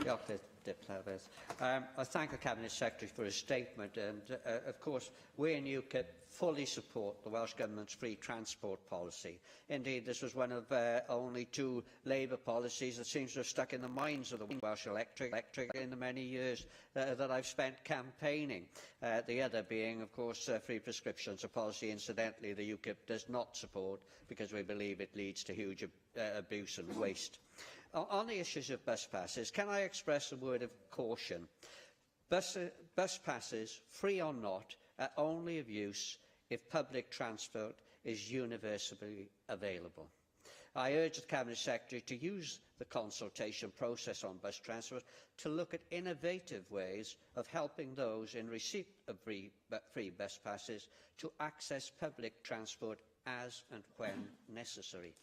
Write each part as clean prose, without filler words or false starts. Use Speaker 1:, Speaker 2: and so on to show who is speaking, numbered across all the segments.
Speaker 1: I thank the Cabinet Secretary for his statement, and of course we in UKIP fully support the Welsh Government's free transport policy. Indeed, this was one of only two Labour policies that seems to have stuck in the minds of the Welsh electorate in the many years that I've spent campaigning. The other being, of course, free prescriptions, a policy, incidentally, the UKIP does not support because we believe it leads to huge abuse and waste. On the issues of bus passes, can I express a word of caution? Bus passes, free or not, are only of use if public transport is universally available. I urge the Cabinet Secretary to use the consultation process on bus transport to look at innovative ways of helping those in receipt of free bus passes to access public transport as and when necessary.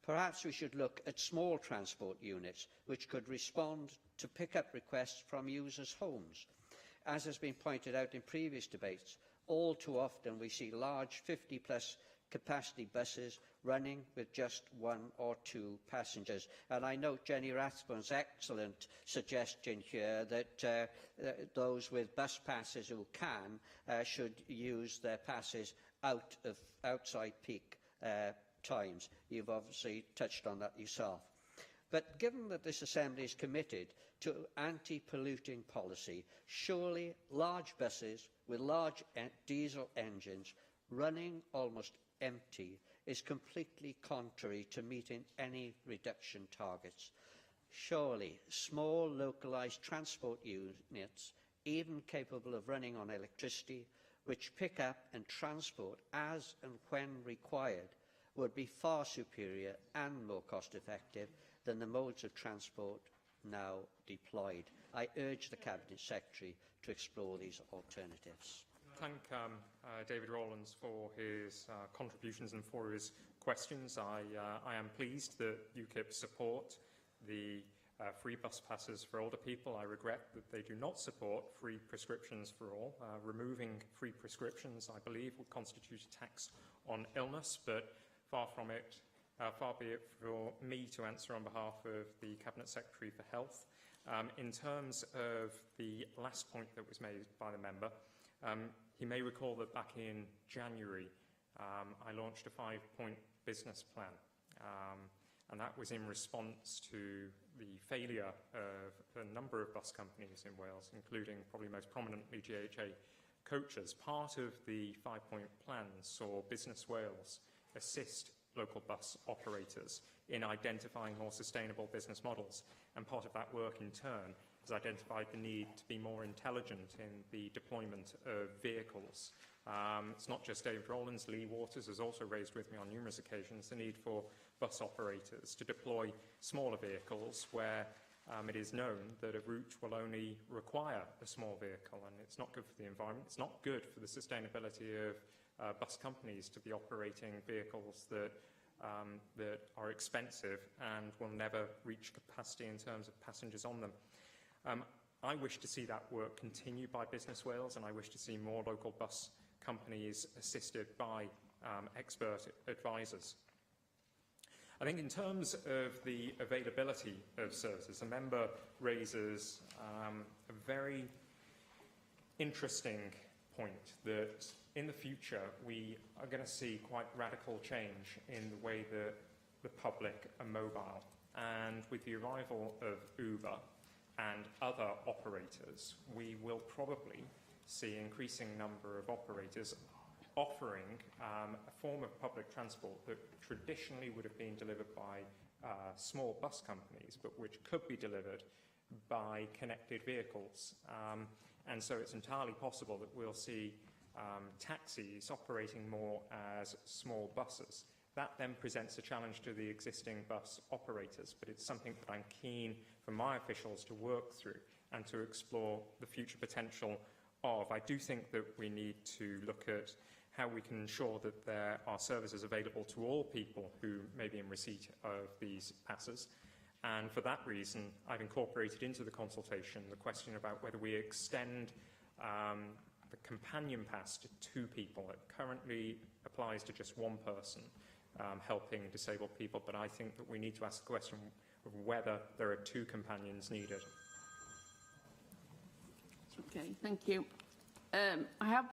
Speaker 1: Perhaps we should look at small transport units which could respond to pick-up requests from users' homes. As has been pointed out in previous debates, all too often we see large 50-plus capacity buses running with just one or two passengers. And I note Jenny Rathbone's excellent suggestion here that those with bus passes who can should use their passes outside peak times. You've obviously touched on that yourself. But given that this Assembly is committed to anti-polluting policy, surely large buses with large diesel engines running almost empty is completely contrary to meeting any reduction targets. Surely small localised transport units, even capable of running on electricity, which pick up and transport as and when required, would be far superior and more cost-effective than the modes of transport now deployed. I urge the Cabinet Secretary to explore these alternatives.
Speaker 2: Thank David Rowlands for his contributions and for his questions. I am pleased that UKIP support the free bus passes for older people. I regret that they do not support free prescriptions for all. Removing free prescriptions, I believe, would constitute a tax on illness, but far be it for me to answer on behalf of the Cabinet Secretary for Health. In terms of the last point that was made by the member, he may recall that back in January I launched a 5-point business plan, and that was in response to the failure of a number of bus companies in Wales, including probably most prominently GHA Coaches. Part of the 5-point plan saw Business Wales assist local bus operators in identifying more sustainable business models, and part of that work in turn has identified the need to be more intelligent in the deployment of vehicles. It's not just David Rowlands. Lee Waters has also raised with me on numerous occasions the need for bus operators to deploy smaller vehicles where it is known that a route will only require a small vehicle, and it's not good for the environment. It's not good for the sustainability of bus companies to be operating vehicles that are expensive and will never reach capacity in terms of passengers on them. I wish to see that work continue by Business Wales, and I wish to see more local bus companies assisted by expert advisors. I think in terms of the availability of services, the member raises a very interesting point that in the future we are going to see quite radical change in the way that the public are mobile. And with the arrival of Uber and other operators, we will probably see an increasing number of operators offering a form of public transport that traditionally would have been delivered by small bus companies, but which could be delivered by connected vehicles. And so it's entirely possible that we'll see taxis operating more as small buses. That then presents a challenge to the existing bus operators, but it's something that I'm keen for my officials to work through and to explore the future potential of. I do think that we need to look at how we can ensure that there are services available to all people who may be in receipt of these passes. And for that reason, I've incorporated into the consultation the question about whether we extend the companion pass to 2 people. It currently applies to just 1 person helping disabled people, but I think that we need to ask the question of whether there are 2 companions needed.
Speaker 3: Okay, thank you. I have